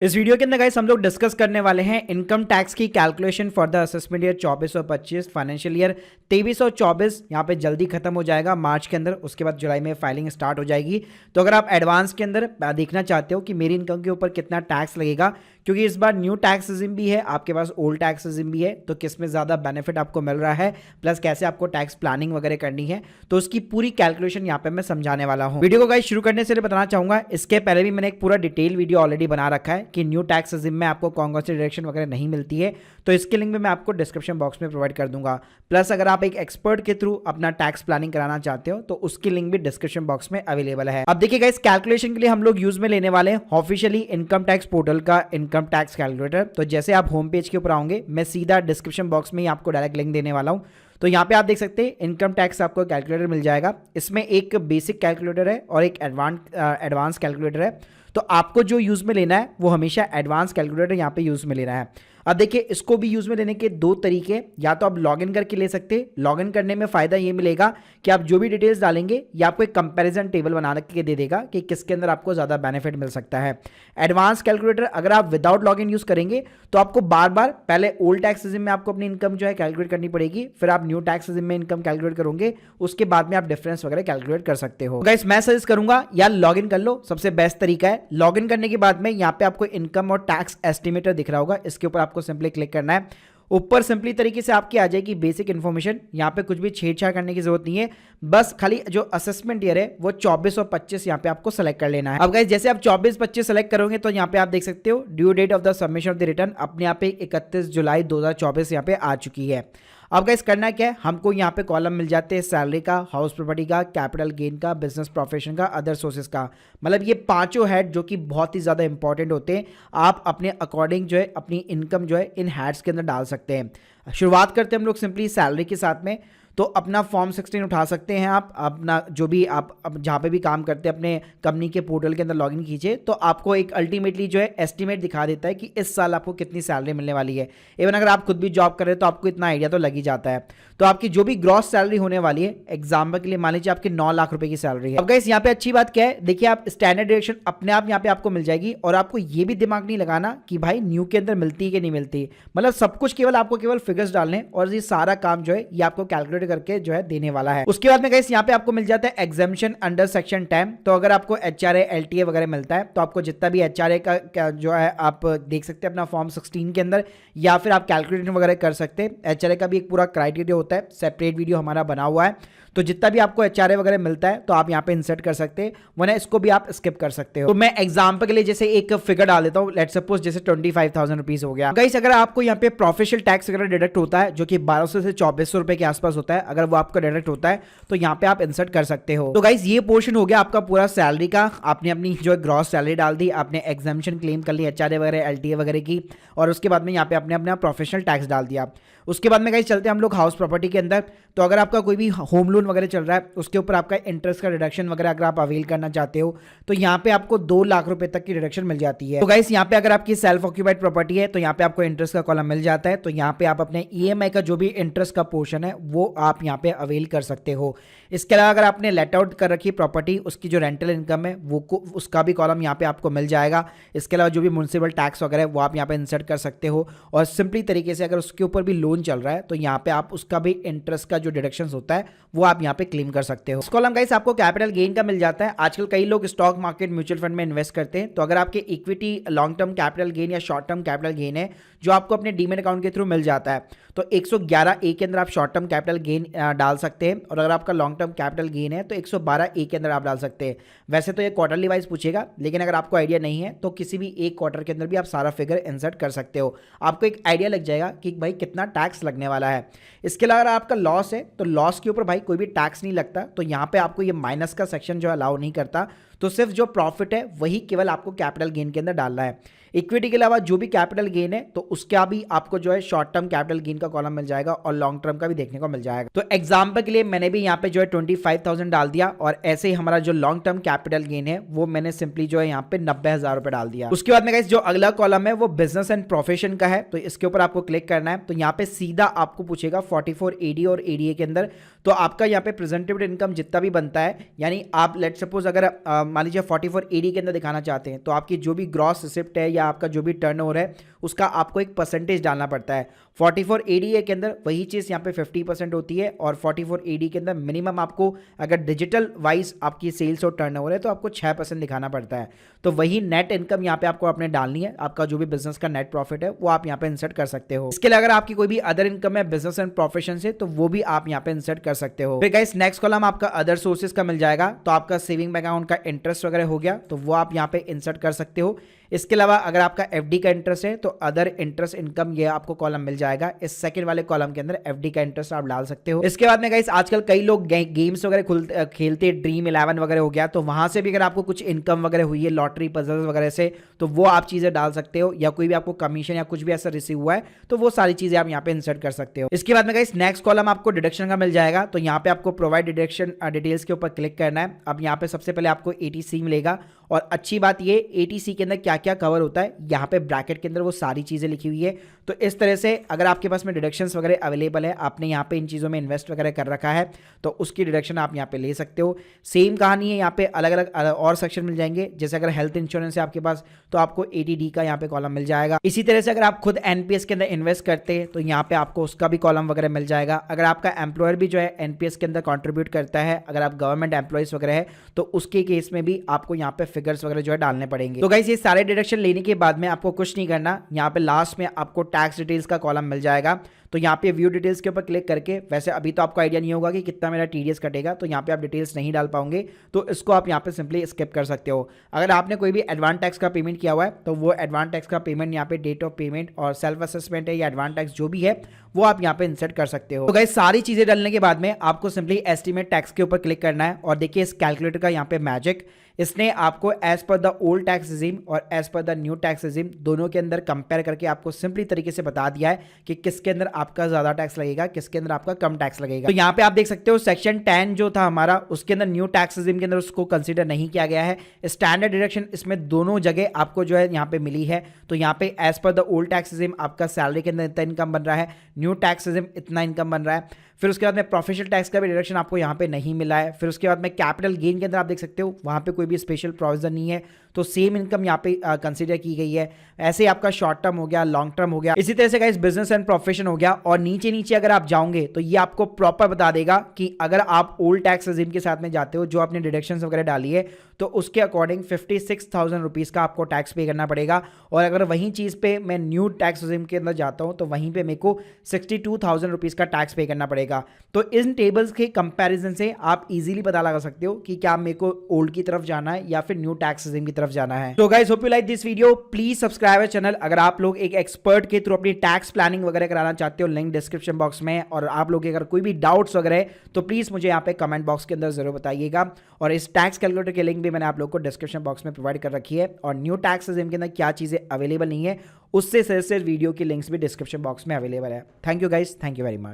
इस वीडियो के अंदर गाइस हम लोग डिस्कस करने वाले हैं इनकम टैक्स की calculation for the assessment year 24 और 25 फाइनेंशियल ईयर 23 और 24 यहाँ पे जल्दी खत्म हो जाएगा मार्च के अंदर। उसके बाद जुलाई में फाइलिंग स्टार्ट हो जाएगी। तो अगर आप एडवांस के अंदर देखना चाहते हो कि मेरी इनकम के ऊपर कितना टैक्स लगेगा, क्योंकि इस बार न्यू टैक्स रिजिम भी है, आपके पास ओल्ड टैक्स रिजिम भी है, तो किस में ज़्यादा बेनिफिट आपको मिल रहा है, प्लस कैसे आपको टैक्स प्लानिंग वगैरह करनी है, तो उसकी पूरी कैलकुलेशन यहाँ पे मैं समझाने वाला हूँ। वीडियो को गाइस शुरू करने से बताना चाहूंगा, इसके पहले भी मैंने एक पूरा डिटेल वीडियो ऑलरेडी बना रखा है कि न्यू टैक्स रिजिम में आपको कौन कौन सी डायरेक्शन वगैरह नहीं मिलती है, तो इसके लिंक भी मैं आपको डिस्क्रिप्शन बॉक्स में प्रोवाइड कर दूंगा। प्लस अगर आप एक एक्सपर्ट के थ्रू अपना टैक्स प्लानिंग कराना चाहते हो तो उसकी लिंक भी डिस्क्रिप्शन बॉक्स में अवेलेबल है। अब देखिए गाइस, कैलकुलेशन के लिए हम लोग यूज में लेने वाले हैं ऑफिशियली इनकम टैक्स पोर्टल का इनकम टैक्स कैलकुलेटर। तो जैसे आप होम पेज के ऊपर आओगे, मैं सीधा डिस्क्रिप्शन बॉक्स में ही आपको डायरेक्ट लिंक देने वाला हूं। तो यहाँ पे आप देख सकते हैं इनकम टैक्स आपको कैलकुलेटर मिल जाएगा। इसमें एक बेसिक कैलकुलेटर है और एक एडवांस कैलकुलेटर है। तो आपको जो यूज में लेना है वो हमेशा एडवांस कैलकुलेटर यहाँ पे यूज में लेना है। अब देखिए, इसको भी यूज में लेने के दो तरीके, या तो आप लॉगिन करके ले सकते हैं। लॉगिन करने में फायदा ये मिलेगा कि आप जो भी डिटेल्स डालेंगे ये आपको एक कंपैरिजन टेबल बना के दे देगा कि किसके अंदर आपको ज्यादा बेनिफिट मिल सकता है। एडवांस कैलकुलेटर अगर आप विदाउट लॉगिन यूज करेंगे तो आपको बार बार पहले ओल्ड टैक्स रिजिम में आपको अपनी इनकम जो है कैलकुलेट करनी पड़ेगी, फिर आप न्यू टैक्स रिजिम में इनकम कैलकुलेट करोगे, उसके बाद में आप डिफरेंस वगैरह कैलकुलेट कर सकते हो। गाइस मैं सजेस्ट करूंगा यार लॉगिन कर लो, सबसे बेस्ट तरीका है। लॉगिन करने के बाद में यहाँ पे आपको इनकम और टैक्स एस्टिमेटर दिख रहा होगा, इसके ऊपर आपको सिंपली क्लिक करना है। ऊपर सिंपली तरीके से आपकी आ जाएगी बेसिक इन्फॉर्मेशन। यहाँ पे कुछ भी छेड़छाड़ करने की जरूरत नहीं है, बस खाली जो असेसमेंट ईयर है वो 24 और 25 यहाँ पे आपको सेलेक्ट कर लेना है। अब गाइस जैसे आप 24-25 सेलेक्ट करोगे तो यहाँ पे आप देख सकते हो due date of the submission of the return अपने यहाँ पे 31 जुलाई 2024 यहाँ पे आ चुकी है। अब गाइस करना क्या है, हमको यहाँ पे कॉलम मिल जाते हैं सैलरी का, हाउस प्रॉपर्टी का, कैपिटल गेन का, बिजनेस प्रोफेशन का, अदर सोर्सेज का। मतलब ये पांचों हेड जो कि बहुत ही ज़्यादा इंपॉर्टेंट होते हैं, आप अपने अकॉर्डिंग जो है अपनी इनकम जो है इन हेड्स के अंदर डाल सकते हैं। शुरुआत करते हैं हम लोग सिंपली सैलरी के साथ में। तो अपना फॉर्म 16 उठा सकते हैं आप, अपना जो भी आप जहाँ पे भी काम करते हैं अपने कंपनी के पोर्टल के अंदर लॉगिन कीजिए, तो आपको एक अल्टीमेटली जो है एस्टीमेट दिखा देता है कि इस साल आपको कितनी सैलरी मिलने वाली है। इवन अगर आप खुद भी जॉब कर रहे हैं तो आपको इतना आइडिया तो लग ही जाता है। तो आपकी जो भी ग्रॉस सैलरी होने वाली है, एग्जाम्पल के लिए मान लीजिए आपकी 9 लाख रुपए की सैलरी है। अब गाइस यहाँ पे अच्छी बात क्या है, देखिए आप स्टैंडर्ड डिडक्शन अपने आप यहाँ पे आपको मिल जाएगी, और आपको ये भी दिमाग नहीं लगाना कि भाई न्यू के अंदर मिलती है कि नहीं मिलती। मतलब सब कुछ केवल आपको केवल फिगर्स डालने, और ये सारा काम जो है ये आपको कैलकुलेट करके जो है देने वाला है। उसके बाद में गाइस यहाँ पे आपको मिल जाता है एग्जाम्पशन अंडर सेक्शन 10। तो अगर आपको एचआरए एलटीए वगैरह मिलता है तो आपको जितना भी एचआरए का जो है आप देख सकते हैं अपना फॉर्म 16 के अंदर, या फिर आप कैलकुलेशन वगैरह कर सकते हैं। एचआरए का भी एक पूरा क्राइटेरिया होता है, सेपरेट वीडियो हमारा बना हुआ है। तो जितना भी आपको एचआरए वगैरह मिलता है तो आप यहाँ पे इंसर्ट कर सकते हैं, वरना इसको भी आप स्किप कर सकते हो। तो मैं एग्जांपल के लिए जैसे एक फिगर डाल देता हूँ, लेट्स सपोज जैसे 25,000 रुपीज हो गया। गाइस अगर आपको यहाँ पे प्रोफेशनल टैक्स वगैरह डिडक्ट होता है जो कि 1200 से 2400 रुपए के आसपास होता है, अगर वो आपका डिडक्ट होता है तो यहाँ पे आप इंसर्ट कर सकते हो। तो गाइस ये पोर्शन हो गया आपका पूरा सैलरी का। आपने अपनी जो ग्रॉस सैलरी डाल दी, आपने एग्जाम्पशन क्लेम कर ली एचआरए वगैरह एलटीए वगैरह की, और उसके बाद में यहाँ पे आपने अपना प्रोफेशनल टैक्स डाल दिया। उसके बाद में गाइस चलते हैं हम लोग हाउस प्रॉपर्टी के अंदर। तो अगर आपका कोई भी होम लोन वगैरह चल रहा है, उसके ऊपर आपका इंटरेस्ट का रिडक्शन वगैरह अगर आप अवेल करना चाहते हो तो यहाँ पे आपको 2 लाख रुपए तक की रिडक्शन मिल जाती है। तो गाइस यहाँ पे अगर आपकी सेल्फ ऑक्यूपाइड प्रॉपर्टी है तो यहाँ पे आपको इंटरेस्ट का कॉलम मिल जाता है। तो यहाँ पे आप अपने ईएमआई का जो भी इंटरेस्ट का पोर्शन है वो आप यहाँ पे अवेल कर सकते हो। इसके अलावा अगर आपने लेट आउट कर रखी प्रॉपर्टी, उसकी जो रेंटल इनकम है वो उसका भी कॉलम यहाँ पे आपको मिल जाएगा। इसके अलावा जो भी म्युनिसिपल टैक्स वगैरह है वो आप यहाँ पे इंसर्ट कर सकते हो। और सिंपली तरीके से अगर उसके ऊपर भी लोन चल रहा है तो यहाँ पे आप उसका भी इंटरेस्ट का जो डिडक्शंस होता है वो आप यहाँ पे क्लेम कर सकते हो। कॉलम गाइस आपको कैपिटल गेन का मिल जाता है। आजकल कई लोग स्टॉक मार्केट म्यूचुअल फंड में इन्वेस्ट करते हैं, तो अगर आपके equity long term capital gain या शॉर्ट टर्म कैपिटल गेन है जो आपको अपने डीमेट अकाउंट के थ्रू मिल जाता है, तो 111A के अंदर आप शॉर्ट टर्म कैपिटल गेन डाल सकते हैं, और अगर आपका लॉन्ग टर्म कैपिटल गेन है तो 112A के अंदर आप डाल सकते हैं। वैसे तो ये क्वार्टरली वाइज पूछेगा, लेकिन अगर आपको आइडिया नहीं है तो किसी भी एक क्वार्टर के अंदर भी आप सारा फिगर इंसर्ट कर सकते हो। आपको एक आइडिया लग जाएगा कि भाई कितना टैक्स लगने वाला है। इसके अलावा अगर आपका लॉस है तो लॉस के ऊपर भाई कोई भी टैक्स नहीं लगता, तो यहाँ पे आपको ये माइनस का सेक्शन जो अलाउ नहीं करता। तो सिर्फ जो प्रॉफिट है वही केवल आपको कैपिटल गेन के अंदर डालना है। इक्विटी के अलावा जो भी कैपिटल गेन है तो उसका भी आपको जो है शॉर्ट टर्म कैपिटल गेन का कॉलम मिल जाएगा, और लॉन्ग टर्म का भी देखने को मिल जाएगा। तो एग्जांपल के लिए मैंने भी यहाँ पे जो है 25,000 डाल दिया, और ऐसे ही हमारा जो लॉन्ग टर्म कैपिटल गेन है वो मैंने सिंपली जो है यहाँ पे 90,000 रुपए डाल दिया। उसके बाद में गाइस जो अगला कॉलम है वो बिजनेस एंड प्रोफेशन का है, तो इसके ऊपर आपको क्लिक करना है। तो यहाँ पे सीधा आपको पूछेगा 44AD और ADA के अंदर, तो आपका यहाँ पे प्रेजेंटेबल इनकम जितना भी बनता है, यानी आप लेट सपोज अगर मान लीजिए 4480 के अंदर दिखाना चाहते हैं तो आपकी जो भी ग्रॉस रिसिप्ट है या आपका जो भी टर्नओवर है उसका आपको एक परसेंटेज डालना पड़ता है। 4480 के अंदर वही चीज़ यहाँ पे 50% होती है और 4480 के अंदर मिनिमम आपको अगर डिजिटल वाइज आपकी सेल्स और टर्नओवर है तो आपको 6% दिखाना पड़ता है। तो वही नेट इनकम यहाँ पे आपको अपने डालनी है, आपका जो भी बिजनेस का नेट प्रॉफिट है वो आप यहाँ पे इंसर्ट कर सकते हो। इसके लिए अगर आपकी कोई भी अदर इनकम है बिजनेस एंड प्रोफेशन से तो वो भी आप यहाँ पे इंसर्ट कर सकते हो। फिर गाइस नेक्स्ट कॉलम आपका अदर सोर्सेज का मिल जाएगा, तो आपका सेविंग अकाउंट का इंटरेस्ट वगैरह हो गया तो वो आप यहाँ पे इंसर्ट कर सकते हो। इसके अलावा अगर आपका एफडी का इंटरेस्ट है तो अदर इंटरेस्ट इनकम ये आपको कॉलम मिल जाएगा। इस सेकंड वाले कॉलम के अंदर एफडी का इंटरेस्ट आप डाल सकते हो। इसके बाद में गाइस आजकल कई लोग गेम्स वगैरह खेलते, ड्रीम 11 वगैरह हो गया, तो वहां से भी अगर आपको कुछ इनकम वगैरह हुई है लॉटरी पजल्स वगैरह से तो वो आप चीजें डाल सकते हो, या कोई भी आपको कमीशन या कुछ भी ऐसा रिसीव हुआ है तो वो सारी चीजें आप यहाँ पे इंसर्ट कर सकते हो। इसके बाद में गाइस नेक्स्ट कॉलम आपको डिडक्शन का मिल जाएगा, तो यहाँ पे आपको प्रोवाइड डिडक्शन डिटेल्स के ऊपर क्लिक करना है। अब यहाँ पे सबसे पहले आपको एटीसी मिलेगा, और अच्छी बात ये एटीसी के अंदर क्या क्या कवर होता है यहाँ पे ब्रैकेट के अंदर वो सारी चीजें लिखी हुई है। तो इस तरह से अगर आपके पास में डिडक्शंस वगैरह अवेलेबल है, आपने यहाँ पे इन चीज़ों में इन्वेस्ट वगैरह कर रखा है तो उसकी डिडक्शन आप यहाँ पे ले सकते हो। सेम कहानी है, यहाँ पे अलग अलग और सेक्शन मिल जाएंगे। जैसे अगर हेल्थ इंश्योरेंस है आपके पास तो आपको एटीडी का यहाँ पे कॉलम मिल जाएगा। इसी तरह से अगर आप खुद एनपीएस के अंदर इन्वेस्ट करते हैं तो यहाँ पे आपको उसका भी कॉलम वगैरह मिल जाएगा। अगर आपका एम्प्लॉयर भी जो है एनपीएस के अंदर कॉन्ट्रीब्यूट करता है, अगर आप गवर्नमेंट एम्प्लॉयज वगैरह है तो उसके केस में भी आपको यहाँ पे फिगर्स वगैरह जो है डालने पड़ेंगे। तो गाइस ये सारे डिडक्शन लेने के बाद में आपको कुछ नहीं करना, यहाँ पे लास्ट में आपको टैक्स डिटेल्स का कॉलम मिल जाएगा। तो यहाँ पे व्यू डिटेल्स के ऊपर क्लिक करके, वैसे अभी तो आपको आइडिया नहीं होगा कि कितना मेरा टीडीएस कटेगा, तो यहाँ पे आप डिटेल्स नहीं डाल पाओगे, तो इसको आप यहाँ पे सिंपली स्किप कर सकते हो। अगर आपने कोई भी एडवांस टैक्स का पेमेंट किया हुआ है तो वो एडवांस टैक्स का पेमेंट यहाँ पे डेट ऑफ पेमेंट और सेल्फ असेसमेंट है या एडवांस टैक्स जो भी है वो आप यहाँ पे इंसर्ट कर सकते हो। तो गाइस सारी चीजें डालने के बाद में आपको सिंपली एस्टीमेट टैक्स के ऊपर क्लिक करना है, और देखिए इस कैलकुलेटर का यहाँ पे मैजिक, इसने आपको as per the old tax regime और as per the new tax regime दोनों के अंदर कंपेयर करके आपको सिंपली तरीके से बता दिया है कि किसके अंदर आपका ज्यादा टैक्स लगेगा, किसके अंदर आपका कम टैक्स लगेगा। तो यहाँ पे आप देख सकते हो सेक्शन 10 जो था हमारा उसके अंदर न्यू टैक्स रिजीम के अंदर उसको कंसीडर नहीं किया गया है। स्टैंडर्ड डिडक्शन इसमें दोनों जगह आपको जो है यहाँ पे मिली है। तो यहाँ पे as per the old tax regime आपका सैलरी के अंदर इतना इनकम बन रहा है, न्यू टैक्स रिजीम इतना इनकम बन रहा है। फिर उसके बाद में प्रोफेशनल टैक्स का भी डिडक्शन आपको यहाँ पे नहीं मिला है। फिर उसके बाद में कैपिटल गेन के अंदर आप देख सकते हो वहाँ पे कोई भी स्पेशल प्रोविजन नहीं है, तो सेम इनकम यहाँ पे कंसीडर की गई है। ऐसे आपका शॉर्ट टर्म हो गया, लॉन्ग टर्म हो गया, इसी तरह से गाइस बिजनेस एंड प्रोफेशन हो गया। और नीचे नीचे अगर आप जाओगे तो ये आपको प्रॉपर बता देगा कि अगर आप ओल्ड टैक्स रिजीम के साथ में जाते हो, जो आपने डिडक्शंस वगैरह डाली है, तो उसके अकॉर्डिंग 56,000 रुपीज़ का आपको टैक्स पे करना पड़ेगा। और अगर वही चीज़ पे मैं न्यू टैक्स रिजीम के अंदर जाता हूँ तो वहीं पे मेरे को 62,000 रुपीज़ का टैक्स पे करना पड़ेगा। तो इन टेबल्स के कंपैरिजन से आप इजीली पता लगा सकते हो कि क्या मेरे को ओल्ड की तरफ जाना है या फिर न्यू टैक्स रिजीम की तरफ जाना है। तो guys hope you like this video, please subscribe channel. अगर आप लोग एक एक्सपर्ट के थ्रू अपनी टैक्स प्लानिंग वगैरह कराना चाहते हो, लिंक डिस्क्रिप्शन बॉक्स में। और आप लोग अगर कोई भी डाउट्स वगैरह है तो प्लीज मुझे यहाँ पे कमेंट बॉक्स के अंदर जरूर बताइएगा। और इस टैक्स कैलकुलेटर की लिंक भी मैंने आप लोग को डिस्क्रिप्शन बॉक्स में प्रोवाइड कर रखी है। और न्यू टैक्स रिजीम के अंदर क्या चीजें अवेलेबल नहीं है उससे वीडियो की लिंक्स भी डिस्क्रिप्शन बॉक्स में अवेलेबल है। Thank you guys, thank you very much.